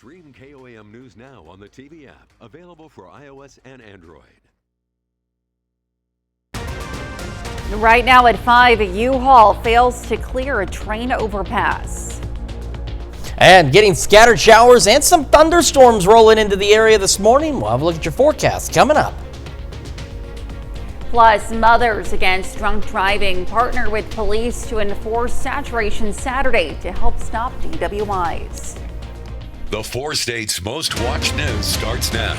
Stream KOAM News now on the TV app, available for iOS and Android. Right now at 5, a U-Haul fails to clear a train overpass. And getting scattered showers and some thunderstorms rolling into the area this morning. We'll have a look at your forecast coming up. Plus, Mothers Against Drunk Driving partner with police to enforce Saturation Saturday to help stop DWIs. The 4 states' most watched news starts now.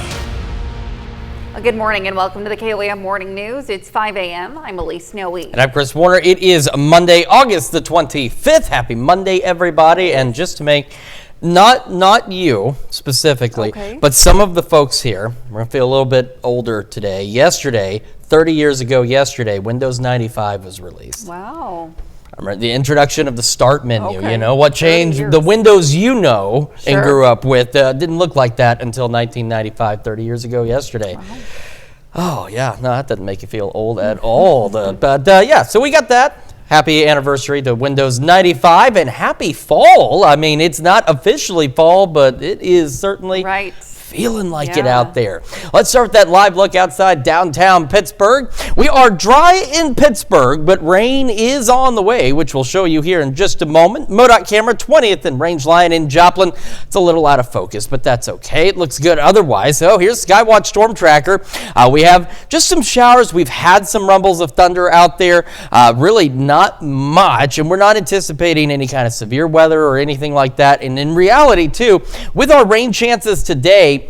Good morning and welcome to the KOAM Morning News. It's 5 a.m. I'm Elise Snowy. And I'm Chris Warner. It is Monday, August the 25th. Happy Monday, everybody. And just to make, not you specifically, but some of the folks here, we're going to feel a little bit older today. Yesterday, 30 years ago yesterday, Windows 95 was released. Wow. I remember the introduction of the start menu, you know, what changed the Windows and grew up with. Didn't look like that until 1995, 30 years ago yesterday. Wow. Oh, yeah, no, that doesn't make you feel old at all. Yeah, so we got that. Happy anniversary to Windows 95 and happy fall. I mean, it's not officially fall, but it is certainly feeling like it out there. Let's start with that live look outside downtown Pittsburgh. We are dry in Pittsburgh, but rain is on the way, which we'll show you here in just a moment. MoDOT camera 20th and Range Line in Joplin. It's a little out of focus, but that's okay. It looks good otherwise. So here's Skywatch Storm Tracker. We have just some showers. We've had some rumbles of thunder out there. Really not much, and we're not anticipating any kind of severe weather or anything like that. And in reality, too, with our rain chances today,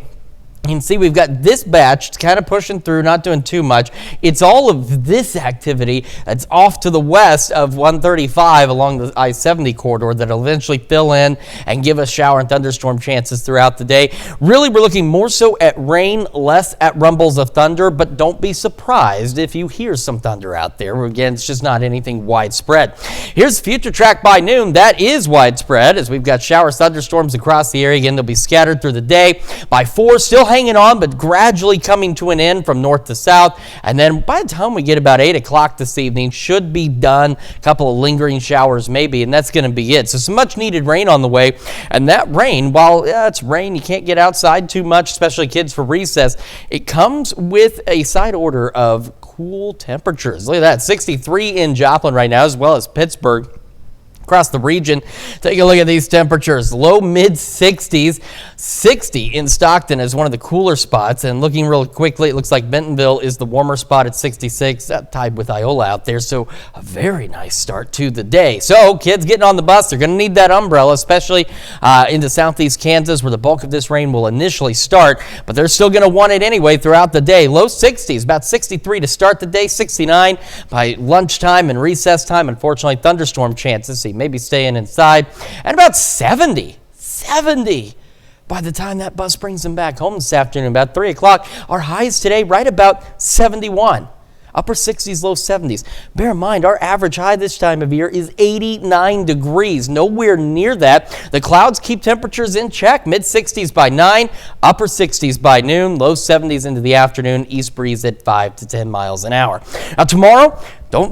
you can see we've got this batch. It's kind of pushing through, not doing too much. It's all of this activity that's off to the west of 135 along the I-70 corridor that'll eventually fill in and give us shower and thunderstorm chances throughout the day. Really, we're looking more so at rain, less at rumbles of thunder, but don't be surprised if you hear some thunder out there. Again, it's just not anything widespread. Here's Future Track by noon. That is widespread as we've got showers, thunderstorms across the area. Again, they'll be scattered through the day. By 4, still hanging on, but gradually coming to an end from north to south. And then by the time we get about 8 o'clock this evening, should be done. A couple of lingering showers maybe, and that's going to be it. So some much needed rain on the way. And that rain, while it's rain, you can't get outside too much, especially kids for recess. It comes with a side order of cool temperatures. Look at that, 63 in Joplin right now, as well as Pittsburgh. Across the region, take a look at these temperatures. Low mid 60s, 60 in Stockton is one of the cooler spots. And looking real quickly, it looks like Bentonville is the warmer spot at 66, tied with Iola out there. So a very nice start to the day. So kids getting on the bus, they're going to need that umbrella, especially into southeast Kansas where the bulk of this rain will initially start. But they're still going to want it anyway throughout the day. Low 60s, about 63 to start the day, 69 by lunchtime and recess time. Unfortunately, thunderstorm chances. So maybe staying inside, and about 70 by the time that bus brings them back home this afternoon, about 3 o'clock. Our highs today right about 71. Upper 60s, low 70s. Bear in mind, our average high this time of year is 89 degrees. Nowhere near that. The clouds keep temperatures in check. Mid 60s by 9, upper 60s by noon, low 70s into the afternoon. East breeze at 5 to 10 miles an hour. Now tomorrow, it doesn't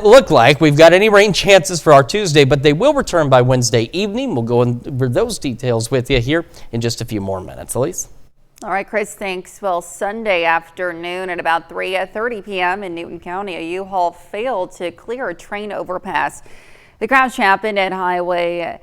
look like we've got any rain chances for our Tuesday, but they will return by Wednesday evening. We'll go over those details with you here in just a few more minutes. Elise? All right, Chris, thanks. Well, Sunday afternoon at about 3:30 p.m. in Newton County, a U-Haul failed to clear a train overpass. The crash happened at Highway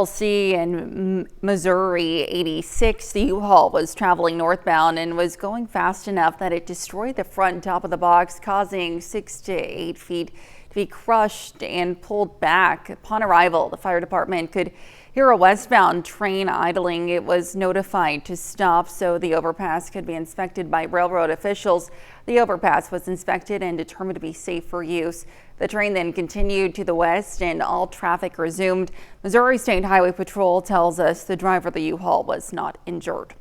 C in Missouri 86. The U-Haul was traveling northbound and was going fast enough that it destroyed the front and top of the box, causing 6 to 8 feet to be crushed and pulled back. Upon arrival, the fire department could hear a westbound train idling. It was notified to stop so the overpass could be inspected by railroad officials. The overpass was inspected and determined to be safe for use. The train then continued to the west and all traffic resumed. Missouri State Highway Patrol tells us the driver of the U-Haul was not injured.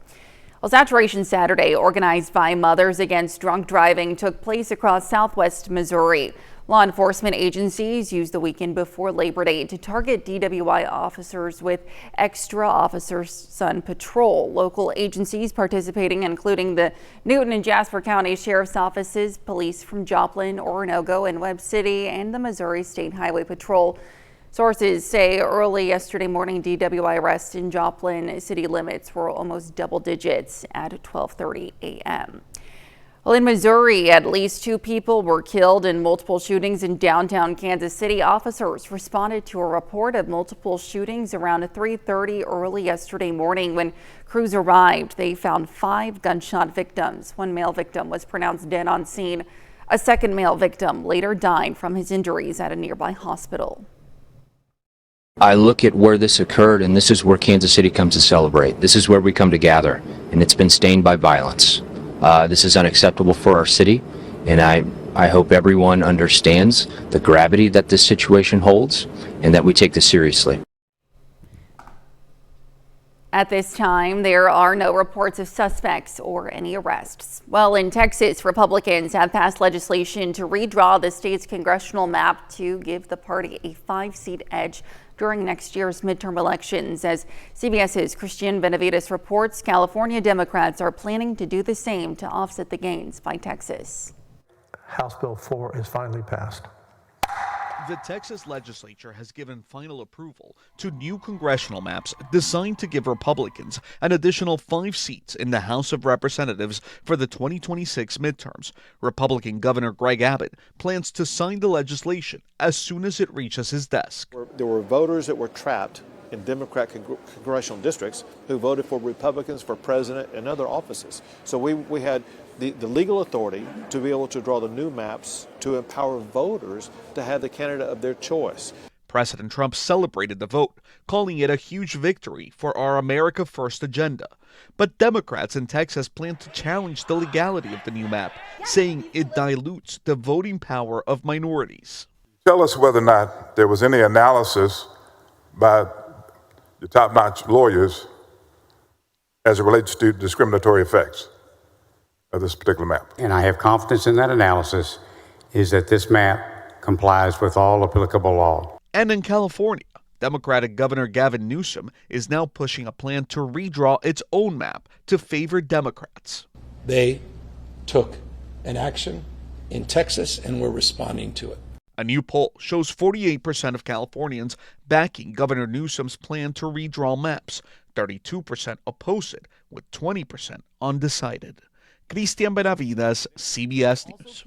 Well, Saturation Saturday, organized by Mothers Against Drunk Driving, took place across southwest Missouri. Law enforcement agencies used the weekend before Labor Day to target DWI officers with extra officers on patrol. Local agencies participating, including the Newton and Jasper County Sheriff's Offices, police from Joplin, Oronogo, and Webb City, and the Missouri State Highway Patrol. Sources say early yesterday morning DWI arrests in Joplin city limits were almost double digits at 12:30 a.m. Well, in Missouri, at least 2 people were killed in multiple shootings in downtown Kansas City. Officers responded to a report of multiple shootings around 3:30 early yesterday morning. When crews arrived, they found 5 gunshot victims. One male victim was pronounced dead on scene. A second male victim later died from his injuries at a nearby hospital. I look at where this occurred, and this is where Kansas City comes to celebrate. This is where we come to gather, and it's been stained by violence. This is unacceptable for our city, and I hope everyone understands the gravity that this situation holds and that we take this seriously. At this time, there are no reports of suspects or any arrests. Well, in Texas, Republicans have passed legislation to redraw the state's congressional map to give the party a 5-seat edge during next year's midterm elections. As CBS's Christian Benavides reports, California Democrats are planning to do the same to offset the gains by Texas. House Bill 4 is finally passed. The Texas legislature has given final approval to new congressional maps designed to give Republicans an additional 5 seats in the House of Representatives for the 2026 midterms. Republican Governor Greg Abbott plans to sign the legislation as soon as it reaches his desk. There were voters that were trapped in Democrat congressional districts who voted for Republicans for president and other offices. So we had the legal authority to be able to draw the new maps to empower voters to have the candidate of their choice. President Trump celebrated the vote, calling it a huge victory for our America First agenda. But Democrats in Texas plan to challenge the legality of the new map, saying it dilutes the voting power of minorities. Tell us whether or not there was any analysis by the top-notch lawyers as it relates to discriminatory effects of this particular map. And I have confidence in that analysis is that this map complies with all applicable law. And in California, Democratic Governor Gavin Newsom is now pushing a plan to redraw its own map to favor Democrats. They took an action in Texas and we're responding to it. A new poll shows 48% of Californians backing Governor Newsom's plan to redraw maps. 32% oppose it, with 20% undecided. Christian Benavides, CBS News.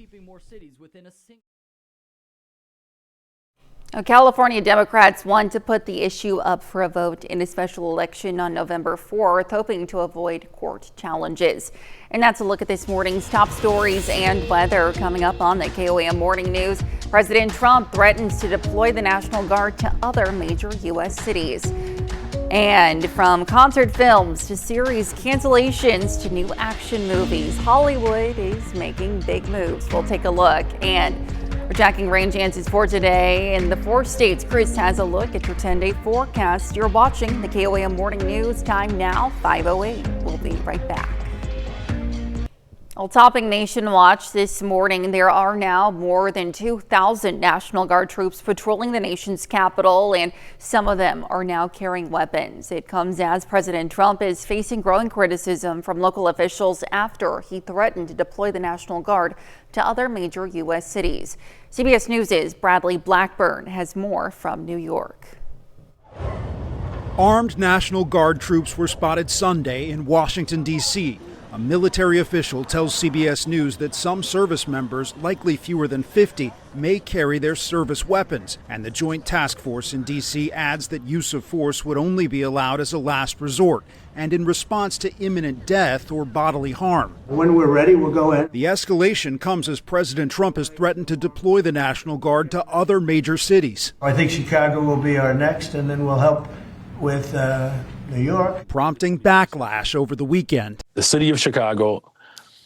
California Democrats want to put the issue up for a vote in a special election on November 4th, hoping to avoid court challenges. And that's a look at this morning's top stories and weather. Coming up on the KOAM Morning News, President Trump threatens to deploy the National Guard to other major U.S. cities. And from concert films to series cancellations to new action movies, Hollywood is making big moves. We'll take a look. And we're tracking rain chances for today in the 4 states. Chris has a look at your 10-day forecast. You're watching the KOAM Morning News. Time now, 5:08. We'll be right back. Well, topping Nation Watch this morning, there are now more than 2,000 National Guard troops patrolling the nation's capital, and some of them are now carrying weapons. It comes as President Trump is facing growing criticism from local officials after he threatened to deploy the National Guard to other major U.S. cities. CBS News' Bradley Blackburn has more from New York. Armed National Guard troops were spotted Sunday in Washington, D.C. A military official tells CBS News that some service members, likely fewer than 50, may carry their service weapons. And the Joint Task Force in D.C. adds that use of force would only be allowed as a last resort and in response to imminent death or bodily harm. When we're ready, we'll go in. The escalation comes as President Trump has threatened to deploy the National Guard to other major cities. I think Chicago will be our next, and then we'll help with New York. Prompting backlash over the weekend. The city of Chicago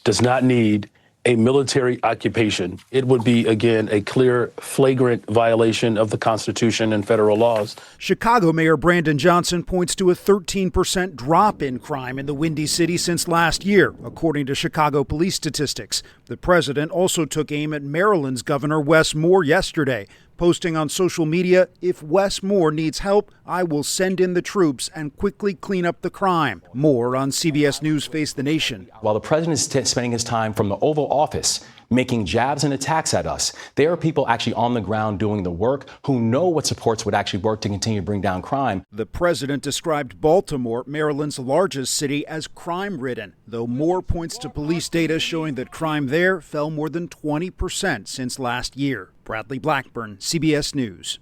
does not need a military occupation. It would be, again, a clear, flagrant violation of the Constitution and federal laws. Chicago Mayor Brandon Johnson points to a 13% drop in crime in the Windy City since last year, according to Chicago police statistics. The president also took aim at Maryland's Governor Wes Moore yesterday, posting on social media, "If Wes Moore needs help, I will send in the troops and quickly clean up the crime." Moore on CBS News Face the Nation. While the president is spending his time from the Oval Office making jabs and attacks at us. There are people actually on the ground doing the work who know what supports would actually work to continue to bring down crime. The president described Baltimore, Maryland's largest city, as crime-ridden, though more points to police data showing that crime there fell more than 20% since last year. Bradley Blackburn, CBS News.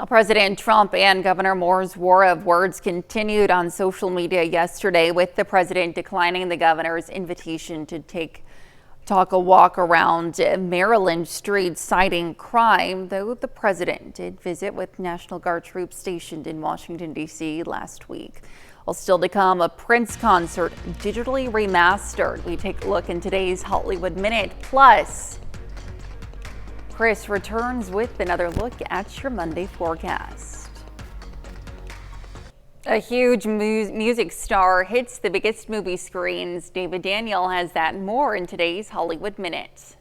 President Trump and Governor Moore's war of words continued on social media yesterday, with the president declining the governor's invitation to talk a walk around Maryland streets, citing crime, though the president did visit with National Guard troops stationed in Washington, D.C. last week. Well, still to come, a Prince concert digitally remastered. We take a look in today's Hollywood Minute. Plus, Chris returns with another look at your Monday forecast. A huge music star hits the biggest movie screens. David Daniel has that and more in today's Hollywood Minute.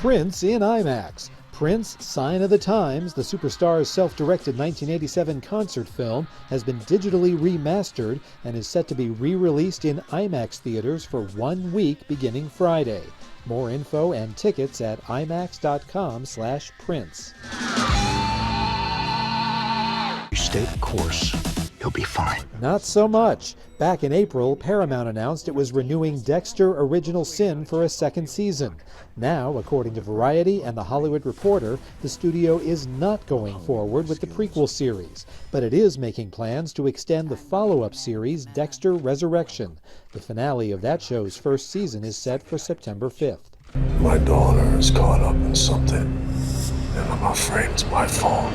Prince in IMAX. Prince, Sign of the Times, the superstar's self-directed 1987 concert film, has been digitally remastered and is set to be re-released in IMAX theaters for 1 week beginning Friday. More info and tickets at imax.com/Prince. You stay the course, you'll be fine. Not so much. Back in April, Paramount announced it was renewing Dexter: Original Sin for a second season. Now, according to Variety and The Hollywood Reporter, the studio is not going forward with the prequel series, but it is making plans to extend the follow-up series, Dexter: Resurrection. The finale of that show's first season is set for September 5th. My daughter is caught up in something, and I'm afraid it's my fault.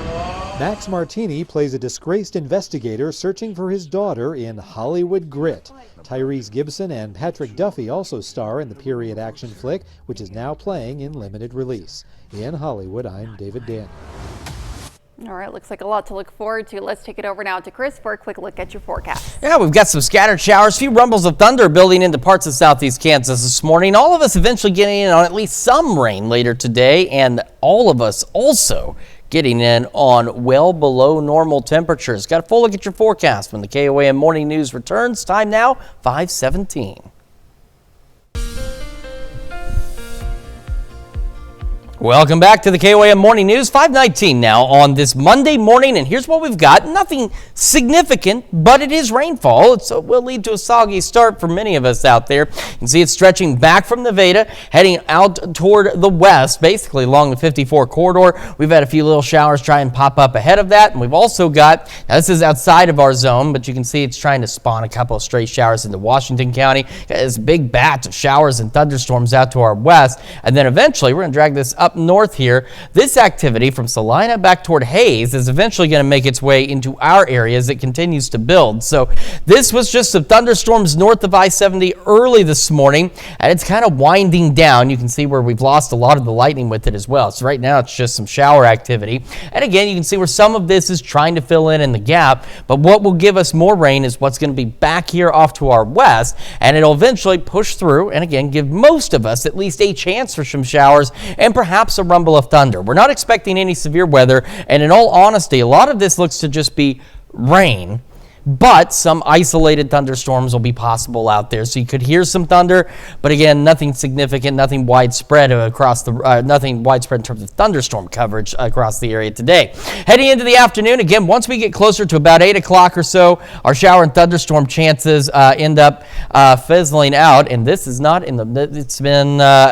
Max Martini plays a disgraced investigator searching for his daughter in Hollywood Grit. Tyrese Gibson and Patrick Duffy also star in the period action flick, which is now playing in limited release. In Hollywood, I'm David Daniel. All right, looks like a lot to look forward to. Let's take it over now to Chris for a quick look at your forecast. Yeah, we've got some scattered showers, few rumbles of thunder building into parts of southeast Kansas this morning. All of us eventually getting in on at least some rain later today, and all of us also getting in on well below normal temperatures. Got a full look at your forecast when the KOAM Morning News returns. Time now, 5:17. Welcome back to the KOAM Morning News, 5:19 now on this Monday morning, and here's what we've got. Nothing significant, but it is rainfall. It will lead to a soggy start for many of us out there. You can see it stretching back from Nevada, heading out toward the west, basically along the 54 corridor. We've had a few little showers try and pop up ahead of that, and we've also got, now this is outside of our zone, but you can see it's trying to spawn a couple of stray showers into Washington County. Got this big batch of showers and thunderstorms out to our west, and then eventually we're going to drag this up north here. This activity from Salina back toward Hayes is eventually going to make its way into our area as it continues to build. So this was just some thunderstorms north of I-70 early this morning, and it's kind of winding down. You can see where we've lost a lot of the lightning with it as well. So right now it's just some shower activity. And again, you can see where some of this is trying to fill in the gap, but what will give us more rain is what's going to be back here off to our west, and it'll eventually push through and again give most of us at least a chance for some showers and perhaps a rumble of thunder. We're not expecting any severe weather, and in all honesty, a lot of this looks to just be rain, but some isolated thunderstorms will be possible out there. So you could hear some thunder, but again, nothing significant, nothing widespread across the, nothing widespread in terms of thunderstorm coverage across the area today. Heading into the afternoon, again, once we get closer to about 8 o'clock or so, our shower and thunderstorm chances end up fizzling out, and this is not in the,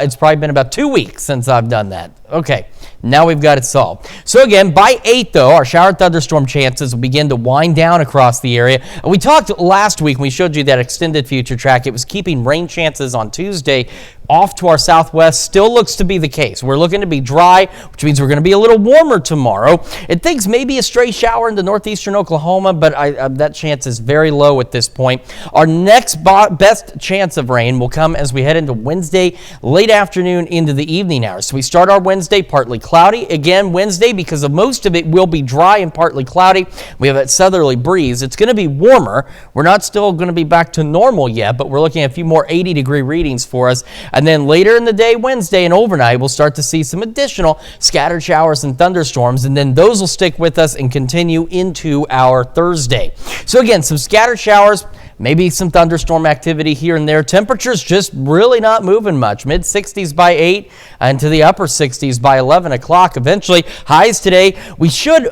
it's probably been about 2 weeks since I've done that. Okay, now we've got it solved. So again, by 8 though, our shower and thunderstorm chances will begin to wind down across the area. And we talked last week when we showed you that extended future track. It was keeping rain chances on Tuesday off to our southwest. Still looks to be the case. We're looking to be dry, which means we're going to be a little warmer tomorrow. It thinks maybe a stray shower into northeastern Oklahoma, but that chance is very low at this point. Our next best chance of rain will come as we head into Wednesday, late afternoon into the evening hours. So we start our Wednesday partly cloudy. Again, Wednesday, because of most of it will be dry and partly cloudy. We have that southerly breeze. It's going to be warmer. We're not still going to be back to normal yet, but we're looking at a few more 80-degree readings for us. And then later in the day, Wednesday and overnight, we'll start to see some additional scattered showers and thunderstorms, and then those will stick with us and continue into our Thursday. So again, some scattered showers, maybe some thunderstorm activity here and there. Temperatures just really not moving much. Mid-60s by 8 and to the upper 60s by 11 o'clock. Eventually, highs today,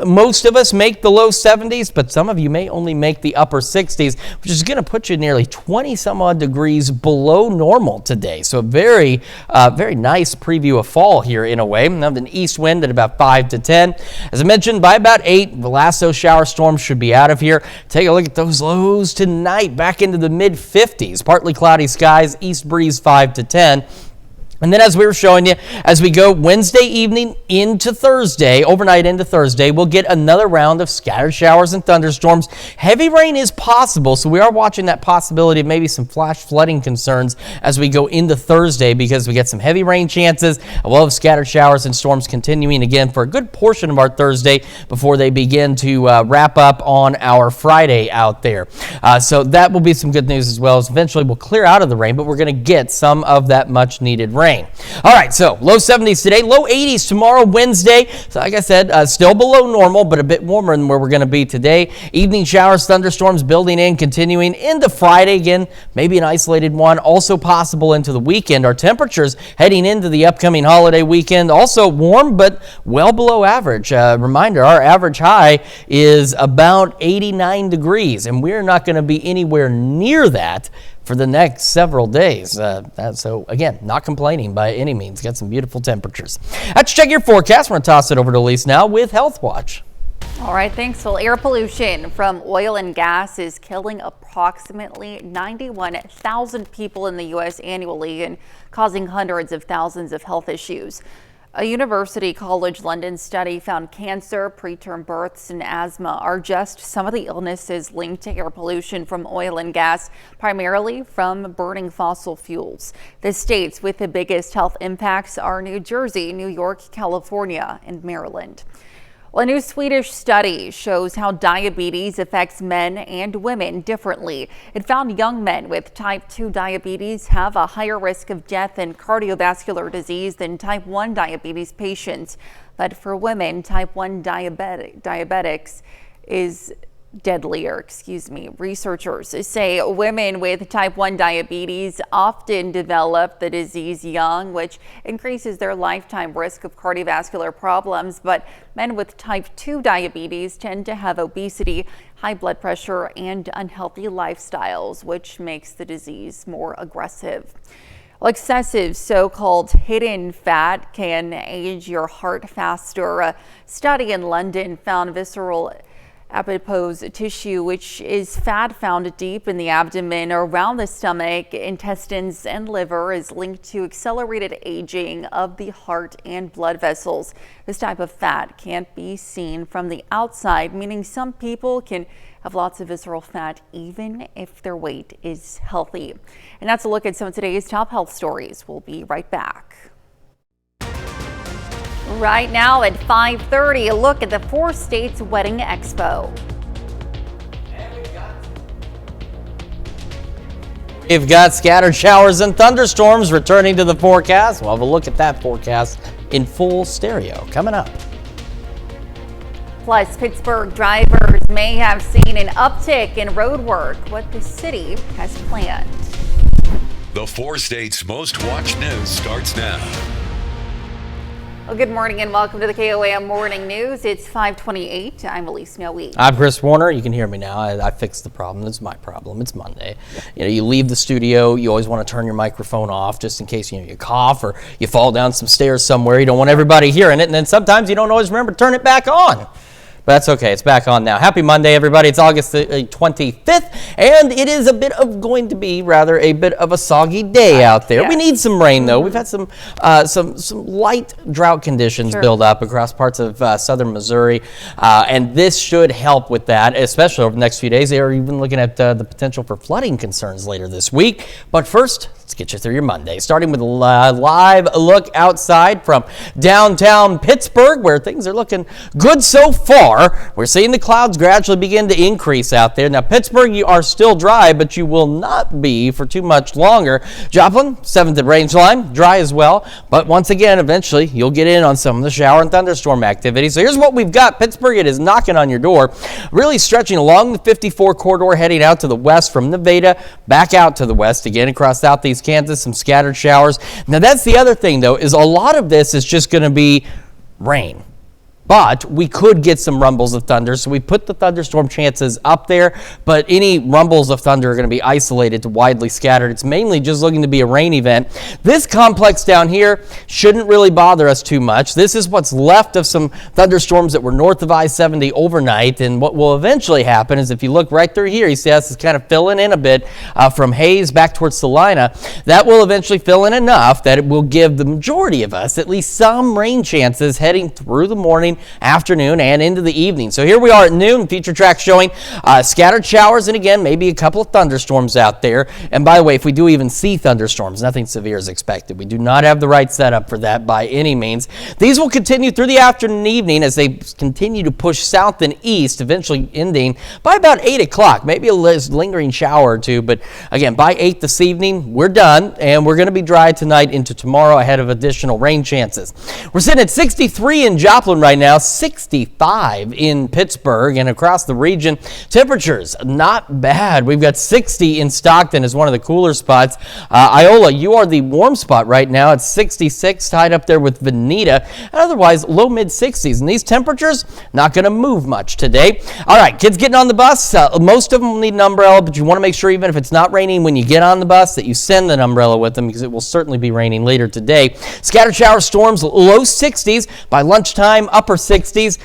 most of us make the low 70s, but some of you may only make the upper 60s, which is going to put you nearly 20 some odd degrees below normal today. So a very nice preview of fall here in a way. Now an east wind at about 5 to 10. As I mentioned, by about 8, the last of those shower storms should be out of here. Take a look at those lows tonight, back into the mid 50s. Partly cloudy skies, east breeze 5 to 10. And then as we were showing you, as we go Wednesday evening into Thursday, overnight into Thursday, we'll get another round of scattered showers and thunderstorms. Heavy rain is possible, so we are watching that possibility of maybe some flash flooding concerns as we go into Thursday, because we get some heavy rain chances. We'll have scattered showers and storms continuing again for a good portion of our Thursday before they begin to wrap up on our Friday out there. So that will be some good news as well, as eventually we'll clear out of the rain, but we're going to get some of that much needed rain. All right, so low 70s today, low 80s tomorrow, Wednesday. So like I said, still below normal, but a bit warmer than where we're going to be today. Evening showers, thunderstorms building in, continuing into Friday again, maybe an isolated one, also possible into the weekend. Our temperatures heading into the upcoming holiday weekend, also warm, but well below average. Reminder, our average high is about 89 degrees, and we're not going to be anywhere near that for the next several days. So again, not complaining by any means. Got some beautiful temperatures. Let's check your forecast. We're going to toss it over to Elise now with Health Watch. All right, thanks. Well, air pollution from oil and gas is killing approximately 91,000 people in the U.S. annually and causing hundreds of thousands of health issues. A University College London study found cancer, preterm births, and asthma are just some of the illnesses linked to air pollution from oil and gas, primarily from burning fossil fuels. The states with the biggest health impacts are New Jersey, New York, California, and Maryland. Well, a new Swedish study shows how diabetes affects men and women differently. It found young men with type 2 diabetes have a higher risk of death and cardiovascular disease than type 1 diabetes patients. But for women, type 1 diabetics is deadlier. Researchers say women with type 1 diabetes often develop the disease young, which increases their lifetime risk of cardiovascular problems. But men with type 2 diabetes tend to have obesity, high blood pressure, and unhealthy lifestyles, which makes the disease more aggressive. Well, excessive so-called hidden fat can age your heart faster. A study in London found visceral adipose tissue, which is fat found deep in the abdomen, around the stomach, intestines, and liver, is linked to accelerated aging of the heart and blood vessels. This type of fat can't be seen from the outside, meaning some people can have lots of visceral fat even if their weight is healthy. And that's a look at some of today's top health stories. We'll be right back. Right now at 5:30, a look at the 4 States Wedding Expo. We've got scattered showers and thunderstorms returning to the forecast. We'll have a look at that forecast in full stereo coming up. Plus, Pittsburgh drivers may have seen an uptick in road work, what the city has planned. The 4 States Most Watched News starts now. Well, good morning and welcome to the KOAM Morning News. It's 5:28. I'm Elise Noe. I'm Chris Warner. You can hear me now. I fixed the problem. It's my problem. It's Monday. You know, you leave the studio. You always want to turn your microphone off just in case you cough or you fall down some stairs somewhere. You don't want everybody hearing it. And then sometimes you don't always remember to turn it back on. But that's okay. It's back on now. Happy Monday, everybody. It's August the 25th, and it is a bit of a soggy day out there. Yeah. We need some rain, though. We've had some light drought conditions build up across parts of southern Missouri, and this should help with that, especially over the next few days. They are even looking at the potential for flooding concerns later this week. But first, let's Let's get you through your Monday, starting with a live look outside from downtown Pittsburgh, where things are looking good so far. We're seeing the clouds gradually begin to increase out there. Now, Pittsburgh, you are still dry, but you will not be for too much longer. Joplin, 7th range line, dry as well. But once again, eventually, you'll get in on some of the shower and thunderstorm activity. So here's what we've got. Pittsburgh, it is knocking on your door, really stretching along the 54 corridor, heading out to the west from Nevada, back out to the west again across southeast Kansas, some scattered showers. Now that's the other thing though, is a lot of this is just going to be rain. But we could get some rumbles of thunder, so we put the thunderstorm chances up there, but any rumbles of thunder are going to be isolated to widely scattered. It's mainly just looking to be a rain event. This complex down here shouldn't really bother us too much. This is what's left of some thunderstorms that were north of I-70 overnight, and what will eventually happen is if you look right through here, you see us is kind of filling in a bit from Hayes back towards Salina. That will eventually fill in enough that it will give the majority of us at least some rain chances heading through the morning, afternoon, and into the evening. So here we are at noon, feature track showing scattered showers, and again, maybe a couple of thunderstorms out there. And by the way, if we do even see thunderstorms, nothing severe is expected. We do not have the right setup for that by any means. These will continue through the afternoon and evening as they continue to push south and east, eventually ending by about 8 o'clock. Maybe a lingering shower or two, but again, by 8 this evening, we're done, and we're going to be dry tonight into tomorrow ahead of additional rain chances. We're sitting at 63 in Joplin right now, 65 in Pittsburgh, and across the region, temperatures not bad. We've got 60 in Stockton as one of the cooler spots. Iola, you are the warm spot right now at 66, tied up there with Veneta, and otherwise low mid 60s. And these temperatures not going to move much today. All right, kids getting on the bus, most of them will need an umbrella, but you want to make sure even if it's not raining when you get on the bus that you send an umbrella with them, because it will certainly be raining later today. Scattered shower storms, low 60s. By lunchtime, upper 60s.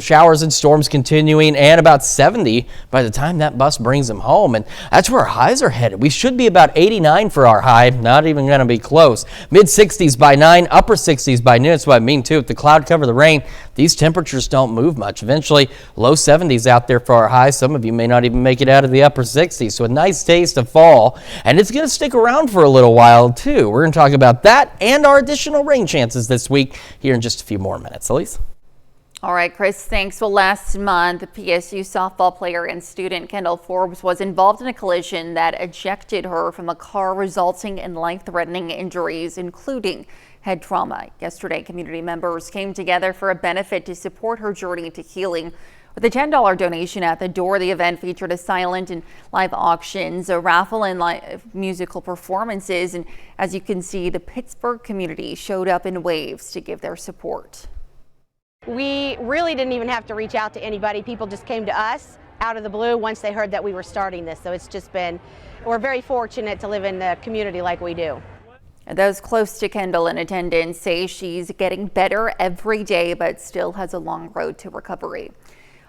Showers and storms continuing, and about 70 by the time that bus brings them home. And that's where our highs are headed. We should be about 89 for our high, not even going to be close. Mid 60s by 9, upper 60s by noon. That's what I mean too. If the cloud cover the rain, these temperatures don't move much. Eventually, low 70s out there for our high. Some of you may not even make it out of the upper 60s. So a nice taste of fall, and it's going to stick around for a little while too. We're going to talk about that and our additional rain chances this week here in just a few more minutes. Elise? All right, Chris, thanks. Well, last month, PSU softball player and student Kendall Forbes was involved in a collision that ejected her from a car, resulting in life-threatening injuries, including head trauma. Yesterday, community members came together for a benefit to support her journey to healing. With a $10 donation at the door, the event featured a silent and live auctions, a raffle, and live musical performances. And as you can see, the Pittsburgh community showed up in waves to give their support. We really didn't even have to reach out to anybody. People just came to us out of the blue once they heard that we were starting this. So it's just been, we're very fortunate to live in the community like we do. Those close to Kendall in attendance say she's getting better every day, but still has a long road to recovery.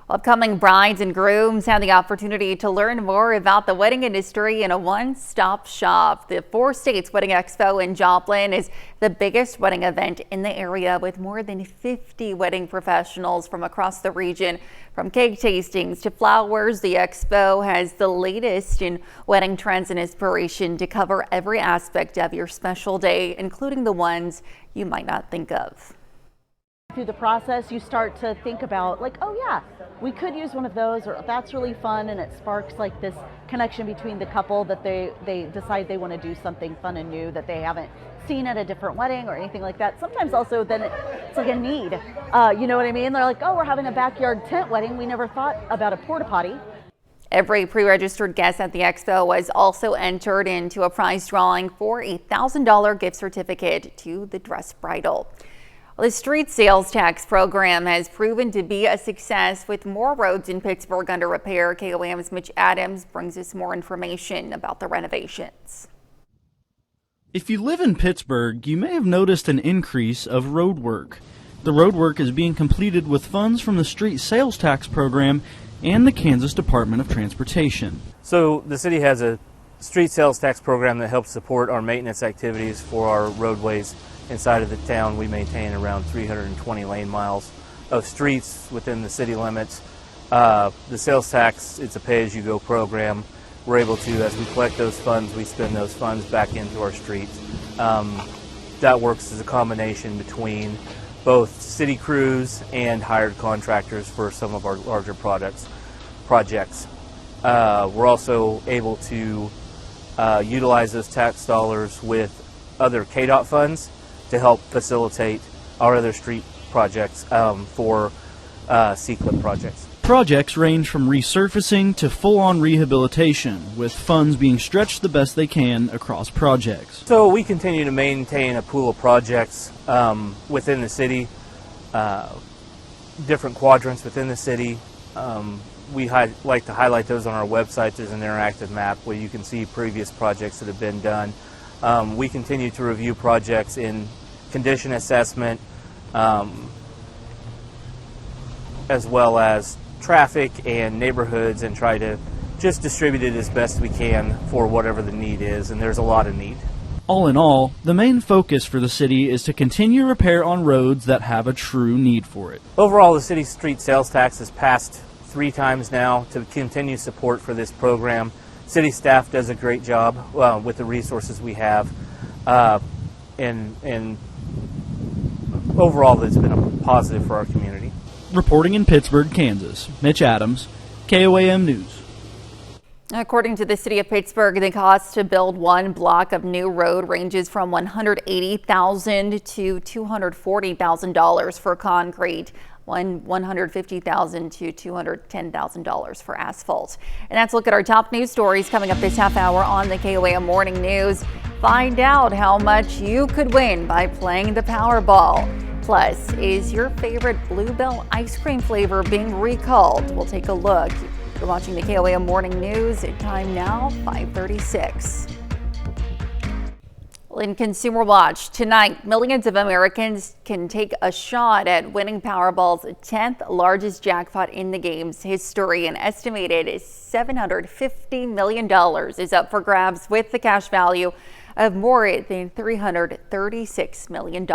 Upcoming brides and grooms have the opportunity to learn more about the wedding industry in a one-stop shop. The 4 States Wedding Expo in Joplin is the biggest wedding event in the area, with more than 50 wedding professionals from across the region. From cake tastings to flowers, the expo has the latest in wedding trends and inspiration to cover every aspect of your special day, including the ones you might not think of. Through the process, you start to think about, like, oh yeah, we could use one of those, or that's really fun, and it sparks like this connection between the couple that they decide they want to do something fun and new that they haven't seen at a different wedding or anything like that. Sometimes also then it's like a need, you know what I mean? They're like, oh, we're having a backyard tent wedding. We never thought about a porta potty. Every pre-registered guest at the expo was also entered into a prize drawing for a $1,000 gift certificate to the Dress Bridal. The street sales tax program has proven to be a success, with more roads in Pittsburgh under repair. KOAM's Mitch Adams brings us more information about the renovations. If you live in Pittsburgh, you may have noticed an increase of road work. The road work is being completed with funds from the street sales tax program and the Kansas Department of Transportation. So the city has a street sales tax program that helps support our maintenance activities for our roadways. Inside of the town, we maintain around 320 lane miles of streets within the city limits. The sales tax, it's a pay-as-you-go program. we're able to, as we collect those funds, we spend those funds back into our streets. That works as a combination between both city crews and hired contractors for some of our larger projects. We're also able to utilize those tax dollars with other KDOT funds to help facilitate our other street projects for C-CLIP projects. Projects range from resurfacing to full-on rehabilitation, with funds being stretched the best they can across projects. So we continue to maintain a pool of projects within the city, different quadrants within the city. We like to highlight those on our website. There's an interactive map where you can see previous projects that have been done. We continue to review projects in condition assessment, as well as traffic and neighborhoods, and try to just distribute it as best we can for whatever the need is, and there's a lot of need. All in all, the main focus for the city is to continue repair on roads that have a true need for it. Overall, the city street sales tax has passed 3 times now to continue support for this program. City staff does a great job with the resources we have, and overall it's been a positive for our community. Reporting in Pittsburgh, Kansas, Mitch Adams, KOAM News. According to the city of Pittsburgh, the cost to build one block of new road ranges from $180,000 to $240,000 for concrete, $150,000 to $210,000 for asphalt. And that's a look at our top news stories coming up this half hour on the KOAM Morning News. Find out how much you could win by playing the Powerball. Plus, is your favorite Bluebell ice cream flavor being recalled? We'll take a look. You're watching the KOAM Morning News. Time now, 5:36. In Consumer Watch, tonight, millions of Americans can take a shot at winning Powerball's 10th largest jackpot in the game's history. An estimated $750 million is up for grabs, with the cash value of more than $336 million.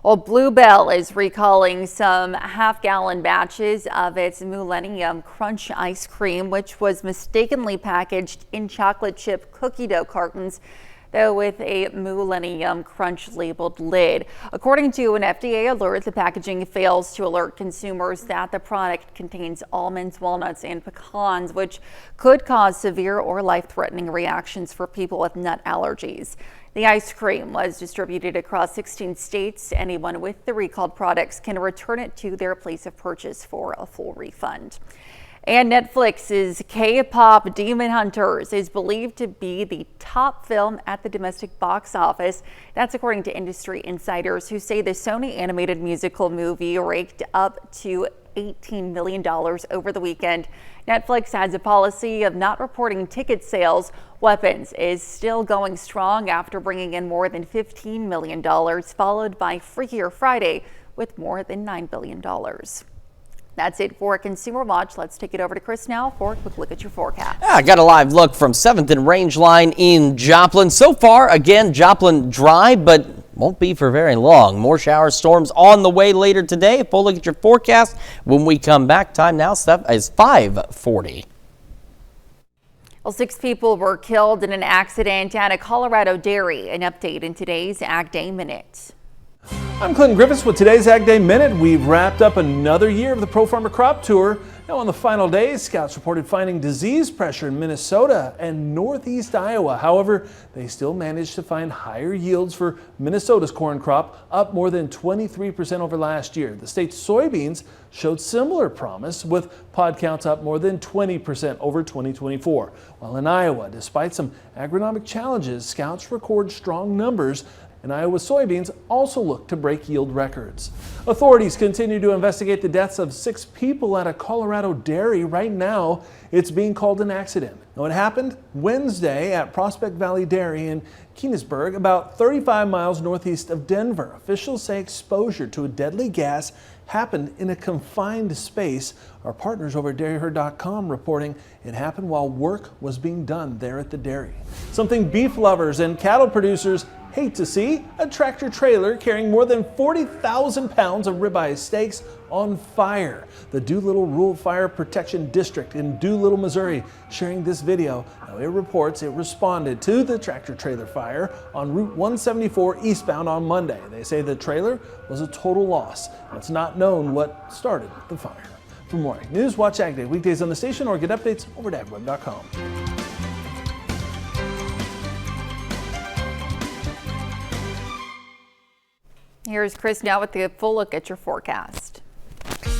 Well, Bluebell is recalling some half-gallon batches of its Millennium Crunch ice cream, which was mistakenly packaged in chocolate chip cookie dough cartons, though with a Millennium Crunch labeled lid. According to an FDA alert, the packaging fails to alert consumers that the product contains almonds, walnuts, and pecans, which could cause severe or life-threatening reactions for people with nut allergies. The ice cream was distributed across 16 states. Anyone with the recalled products can return it to their place of purchase for a full refund. And Netflix's K-pop Demon Hunters is believed to be the top film at the domestic box office. That's according to industry insiders, who say the Sony animated musical movie raked up to $18 million over the weekend. Netflix has a policy of not reporting ticket sales. Weapons is still going strong after bringing in more than $15 million, followed by Freakier Friday with more than $9 billion. That's it for Consumer Watch. Let's take it over to Chris now for a quick look at your forecast. I got a live look from 7th and Rangeline in Joplin. So far, again, Joplin dry, but won't be for very long. More shower storms on the way later today. Full look at your forecast when we come back. Time now is 5:40. Well, 6 people were killed in an accident at a Colorado dairy. An update in today's Ag Day Minute. I'm Clinton Griffiths with today's Ag Day Minute. We've wrapped up another year of the Pro Farmer Crop Tour. Now on the final days, scouts reported finding disease pressure in Minnesota and northeast Iowa. However, they still managed to find higher yields for Minnesota's corn crop, up more than 23% over last year. The state's soybeans showed similar promise, with pod counts up more than 20% over 2024. While in Iowa, despite some agronomic challenges, scouts record strong numbers, and Iowa soybeans also look to break yield records. Authorities continue to investigate the deaths of 6 people at a Colorado dairy. Right now, it's being called an accident. Now, it happened Wednesday at Prospect Valley Dairy in Keenesburg, about 35 miles northeast of Denver. Officials say exposure to a deadly gas happened in a confined space. Our partners over at dairyherd.com reporting it happened while work was being done there at the dairy. Something beef lovers and cattle producers hate to see a tractor trailer carrying more than 40,000 pounds of ribeye steaks on fire. The Doolittle Rural Fire Protection District in Doolittle, Missouri, sharing this video. Now, it reports it responded to the tractor trailer fire on Route 174 eastbound on Monday. They say the trailer was a total loss. It's not known what started the fire. For more Ag News, watch Ag Day weekdays on the station or get updates over at agweb.com. Here's Chris now with the full look at your forecast.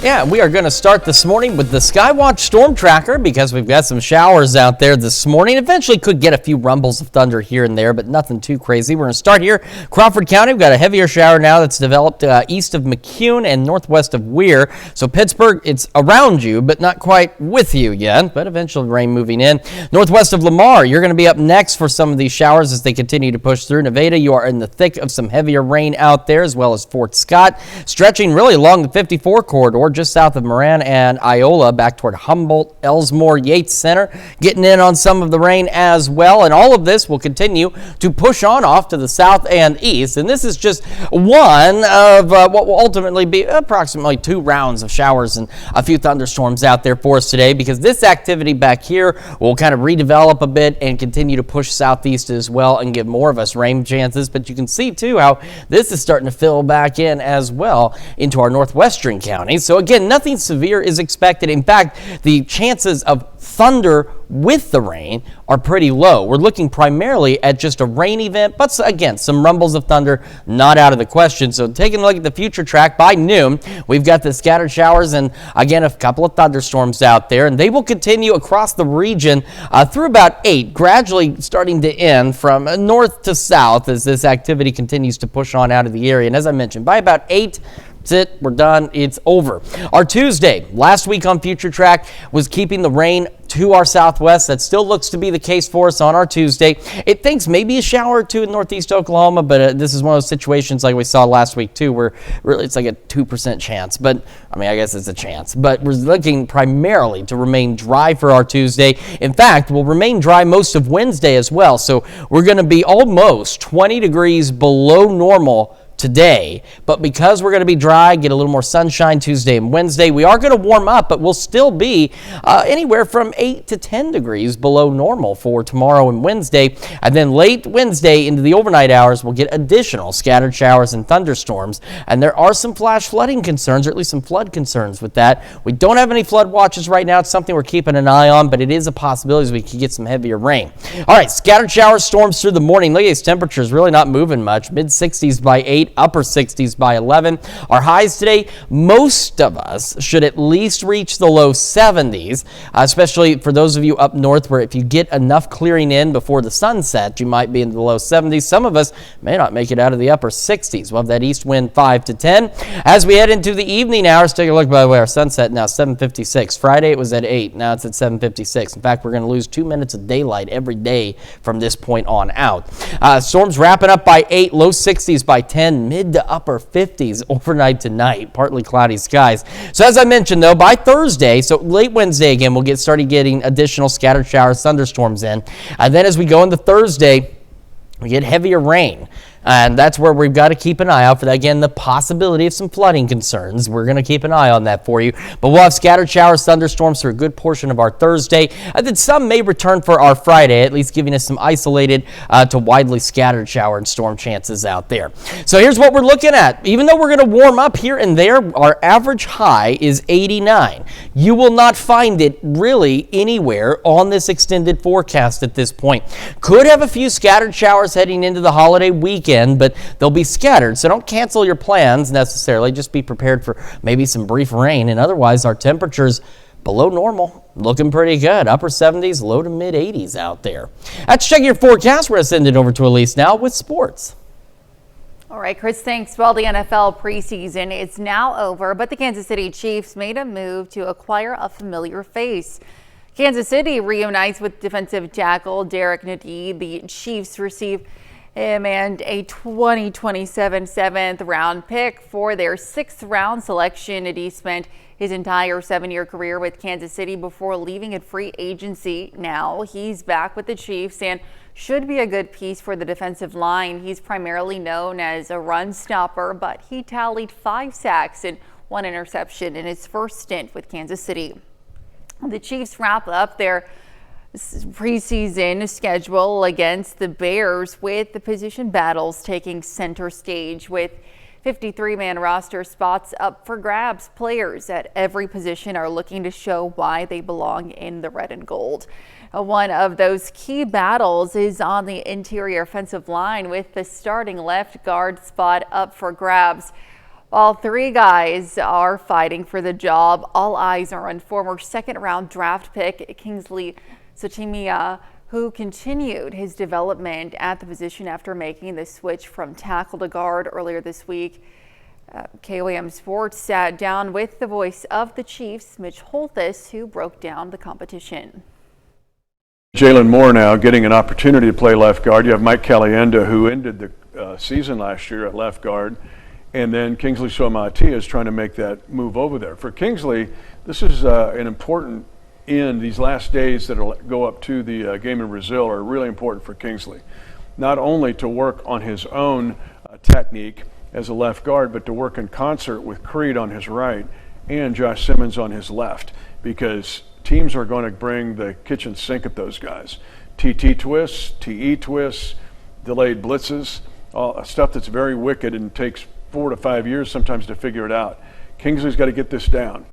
Yeah, we are going to start this morning with the Skywatch Storm Tracker because we've got some showers out there this morning. Eventually could get a few rumbles of thunder here and there, but nothing too crazy. We're going to start here. Crawford County, we've got a heavier shower now that's developed east of McCune and northwest of Weir. So Pittsburgh, it's around you, but not quite with you yet, but eventually rain moving in. Northwest of Lamar, you're going to be up next for some of these showers as they continue to push through. Nevada, you are in the thick of some heavier rain out there, as well as Fort Scott, stretching really along the 54 corridor, just south of Moran and Iola, back toward Humboldt, Elsmore, Yates Center, getting in on some of the rain as well. And all of this will continue to push on off to the south and east. And this is just one of what will ultimately be approximately 2 rounds of showers and a few thunderstorms out there for us today, because this activity back here will kind of redevelop a bit and continue to push southeast as well and give more of us rain chances. But you can see too how this is starting to fill back in as well into our northwestern counties. So again, nothing severe is expected. In fact, the chances of thunder with the rain are pretty low. We're looking primarily at just a rain event, but again, some rumbles of thunder not out of the question. So taking a look at the future track, by noon, we've got the scattered showers and again, a couple of thunderstorms out there, and they will continue across the region through about 8, gradually starting to end from north to south as this activity continues to push on out of the area. And as I mentioned, by about 8, that's it, we're done, it's over. Our Tuesday, last week on Future Track, was keeping the rain to our southwest. That still looks to be the case for us on our Tuesday. It thinks maybe a shower or two in northeast Oklahoma, but this is one of those situations like we saw last week too, where really it's like a 2% chance. But I mean, I guess it's a chance. But we're looking primarily to remain dry for our Tuesday. In fact, we'll remain dry most of Wednesday as well. So we're going to be almost 20 degrees below normal today, but because we're going to be dry, get a little more sunshine Tuesday and Wednesday, we are going to warm up, but we'll still be anywhere from 8 to 10 degrees below normal for tomorrow and Wednesday. And then late Wednesday into the overnight hours, we'll get additional scattered showers and thunderstorms. And there are some flash flooding concerns, or at least some flood concerns with that. We don't have any flood watches right now. It's something we're keeping an eye on, but it is a possibility as we could get some heavier rain. All right, scattered showers, storms through the morning. Look at these temperatures, really not moving much. Mid 60s by 8. Upper 60s by 11. Our highs today, most of us should at least reach the low 70s, especially for those of you up north where if you get enough clearing in before the sunset, you might be in the low 70s. Some of us may not make it out of the upper 60s. We'll have that east wind 5 to 10. As we head into the evening hours, take a look, by the way, our sunset now 7:56. Friday it was at 8. Now it's at 7:56. In fact, we're going to lose 2 minutes of daylight every day from this point on out. Storms wrapping up by 8, low 60s by 10, mid to upper 50s overnight tonight, partly cloudy skies. So as I mentioned though, by Thursday, so late Wednesday again, we'll started getting additional scattered showers, thunderstorms in. And then as we go into Thursday, we get heavier rain. And that's where we've got to keep an eye out for that. Again, the possibility of some flooding concerns. We're going to keep an eye on that for you. But we'll have scattered showers, thunderstorms for a good portion of our Thursday. And then some may return for our Friday, at least giving us some isolated to widely scattered shower and storm chances out there. So here's what we're looking at. Even though we're going to warm up here and there, our average high is 89. You will not find it really anywhere on this extended forecast at this point. Could have a few scattered showers heading into the holiday weekend, but they'll be scattered. So don't cancel your plans necessarily. Just be prepared for maybe some brief rain. And otherwise, our temperatures below normal, looking pretty good. Upper 70s, low to mid 80s out there. Let's check your forecast. We're going to send it over to Elise now with sports. All right, Chris, thanks. Well, the NFL preseason is now over, but the Kansas City Chiefs made a move to acquire a familiar face. Kansas City reunites with defensive tackle Derek Nady. The Chiefs receive him and a 2027 7th round pick for their 6th round selection. He spent his entire 7-year career with Kansas City before leaving at free agency. Now he's back with the Chiefs and should be a good piece for the defensive line. He's primarily known as a run stopper, but he tallied 5 sacks and 1 interception in his first stint with Kansas City. The Chiefs wrap up their preseason schedule against the Bears with the position battles taking center stage, with 53-man roster spots up for grabs. Players at every position are looking to show why they belong in the red and gold. One of those key battles is on the interior offensive line, with the starting left guard spot up for grabs. All 3 guys are fighting for the job. All eyes are on former 2nd-round draft pick Kingsley Sutimia, who continued his development at the position after making the switch from tackle to guard earlier this week. KOAM Sports sat down with the voice of the Chiefs, Mitch Holthus, who broke down the competition. Jalen Moore now getting an opportunity to play left guard. You have Mike Calienda, who ended the season last year at left guard. And then Kingsley Suamaitea is trying to make that move over there. For Kingsley, this is an important end. These last days that will go up to the game in Brazil are really important for Kingsley. Not only to work on his own technique as a left guard, but to work in concert with Creed on his right and Josh Simmons on his left, because teams are going to bring the kitchen sink at those guys. TT twists, TE twists, delayed blitzes, stuff that's very wicked and takes 4 to 5 years sometimes to figure it out. Kingsley's got to get this down.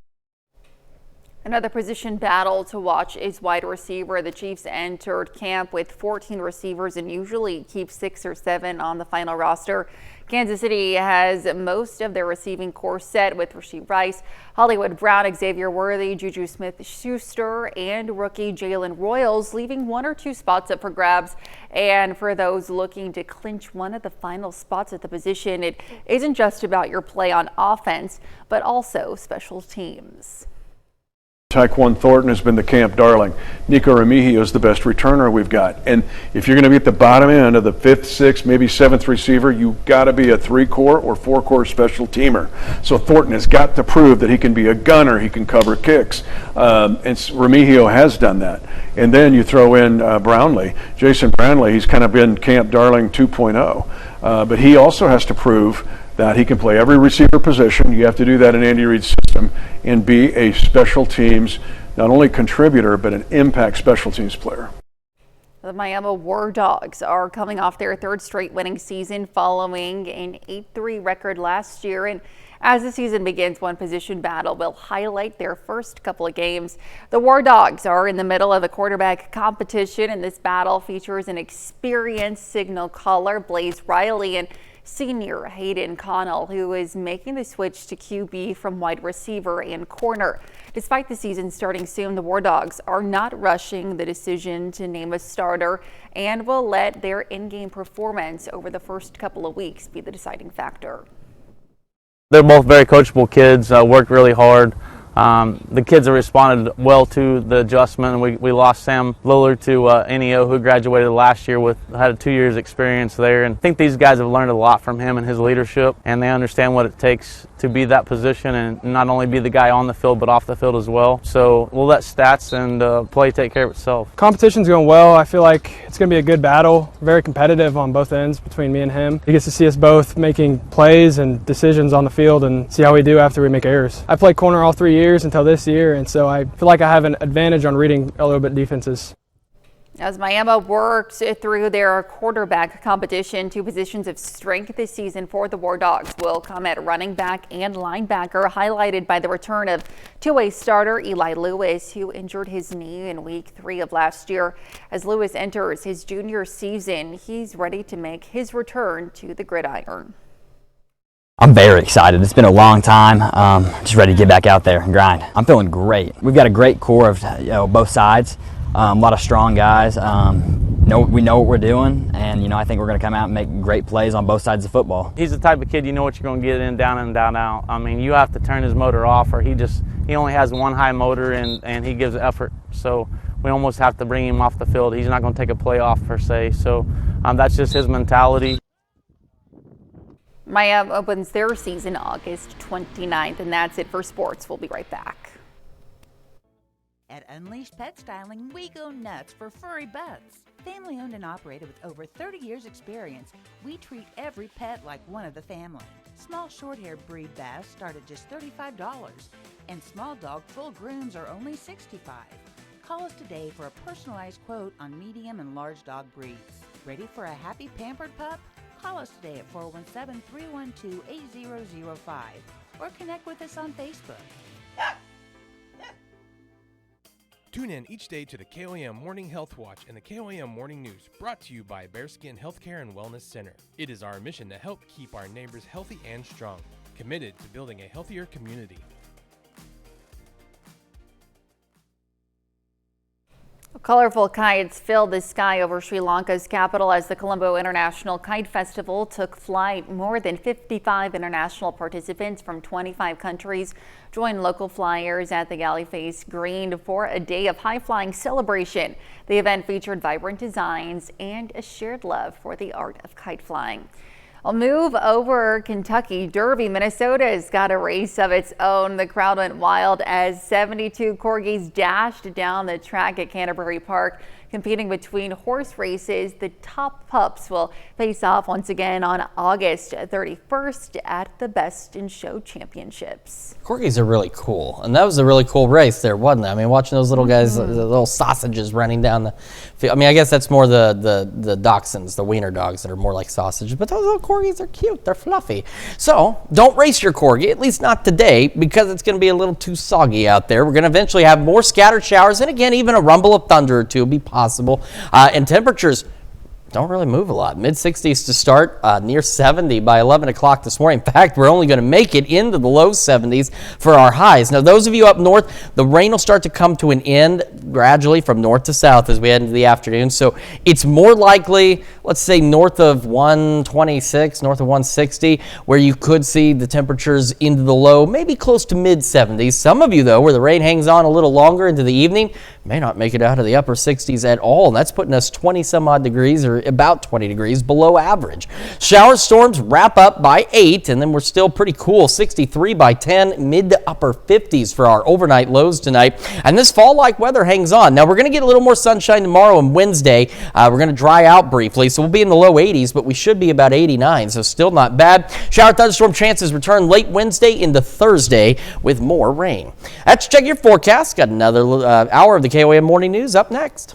Another position battle to watch is wide receiver. The Chiefs entered camp with 14 receivers and usually keep 6 or 7 on the final roster. Kansas City has most of their receiving core set, with Rashee Rice, Hollywood Brown, Xavier Worthy, Juju Smith-Schuster, and rookie Jalen Royals, leaving 1 or 2 spots up for grabs. And for those looking to clinch one of the final spots at the position, it isn't just about your play on offense, but also special teams. Tyquan Thornton has been the camp darling. Nico Remigio is the best returner we've got. And if you're going to be at the bottom end of the 5th, 6th, maybe 7th receiver, you've got to be a 3-core or 4-core special teamer. So Thornton has got to prove that he can be a gunner, he can cover kicks. And Remigio has done that. And then you throw in Brownlee. Jason Brownlee, he's kind of been camp darling 2.0. But he also has to prove that he can play every receiver position. You have to do that in Andy Reid's system and be a special teams, not only contributor, but an impact special teams player. The Miami War Dogs are coming off their 3rd straight winning season following an 8-3 record last year. And as the season begins, one position battle will highlight their first couple of games. The War Dogs are in the middle of a quarterback competition, and this battle features an experienced signal caller, Blaze Riley, and senior Hayden Connell, who is making the switch to QB from wide receiver and corner. Despite the season starting soon, the War Dogs are not rushing the decision to name a starter and will let their in-game performance over the first couple of weeks be the deciding factor. They're both very coachable kids, worked really hard. The kids have responded well to the adjustment. We lost Sam Lillard to NEO, who graduated last year had a 2 years experience there. And I think these guys have learned a lot from him and his leadership, and they understand what it takes to be that position and not only be the guy on the field but off the field as well. So we'll let stats and play take care of itself. Competition's going well. I feel like it's going to be a good battle, very competitive on both ends between me and him. He gets to see us both making plays and decisions on the field and see how we do after we make errors. I played corner all 3 years until this year, and so I feel like I have an advantage on reading a little bit defenses. As Miami works through their quarterback competition, 2 positions of strength this season for the War Dogs will come at running back and linebacker, highlighted by the return of 2-way starter Eli Lewis, who injured his knee in week 3 of last year. As Lewis enters his junior season, he's ready to make his return to the gridiron. I'm very excited. It's been a long time. Just ready to get back out there and grind. I'm feeling great. We've got a great core of both sides. A lot of strong guys. We know what we're doing, and I think we're going to come out and make great plays on both sides of football. He's the type of kid you know what you're going to get in, down and down out. I mean, you have to turn his motor off, or he only has one high motor and he gives effort. So we almost have to bring him off the field. He's not going to take a play off per se. So That's just his mentality. Maya opens their season August 29th, and that's it for sports. We'll be right back. At Unleashed Pet Styling, we go nuts for furry butts. Family owned and operated with over 30 years experience, we treat every pet like one of the family. Small short-haired breed bass start at just $35, and small dog full grooms are only $65. Call us today for a personalized quote on medium and large dog breeds. Ready for a happy pampered pup? Call us today at 417-312-8005 or connect with us on Facebook. Tune in each day to the KOAM Morning Health Watch and the KOAM Morning News, brought to you by Bearskin Healthcare and Wellness Center. It is our mission to help keep our neighbors healthy and strong, committed to building a healthier community. Colorful kites filled the sky over Sri Lanka's capital as the Colombo International Kite Festival took flight. More than 55 international participants from 25 countries joined local flyers at the galley face green for a day of high-flying celebration. The event featured vibrant designs and a shared love for the art of kite flying. I'll move over Kentucky. Derby, Minnesota's got a race of its own. The crowd went wild as 72 corgis dashed down the track at Canterbury Park, competing between horse races. The top pups will face off once again on August 31st at the Best in Show Championships. Corgis are really cool, and that was a really cool race there, wasn't it? I mean, watching those little guys, the little sausages running down the field. I mean, I guess that's more the dachshunds, the wiener dogs that are more like sausages, but those little corgis are cute. They're fluffy. So don't race your corgi, at least not today, because it's going to be a little too soggy out there. We're going to eventually have more scattered showers, and again, even a rumble of thunder or two will be possible. And temperatures don't really move a lot. Mid-60s to start, near 70 by 11 o'clock this morning. In fact, we're only going to make it into the low 70s for our highs. Now, those of you up north, the rain will start to come to an end gradually from north to south as we head into the afternoon. So it's more likely, let's say, north of 126, north of 160, where you could see the temperatures into the low, maybe close to mid-70s. Some of you, though, where the rain hangs on a little longer into the evening, may not make it out of the upper 60s at all. And that's putting us 20 some odd degrees, or about 20 degrees below average. Shower storms wrap up by 8, and then we're still pretty cool. 63 by 10, mid to upper 50s for our overnight lows tonight. And this fall-like weather hangs on. Now, we're going to get a little more sunshine tomorrow and Wednesday. We're going to dry out briefly, so we'll be in the low 80s, but we should be about 89, so still not bad. Shower thunderstorm chances return late Wednesday into Thursday with more rain. Let's check your forecast. Got another hour of the KOAM Morning News up next.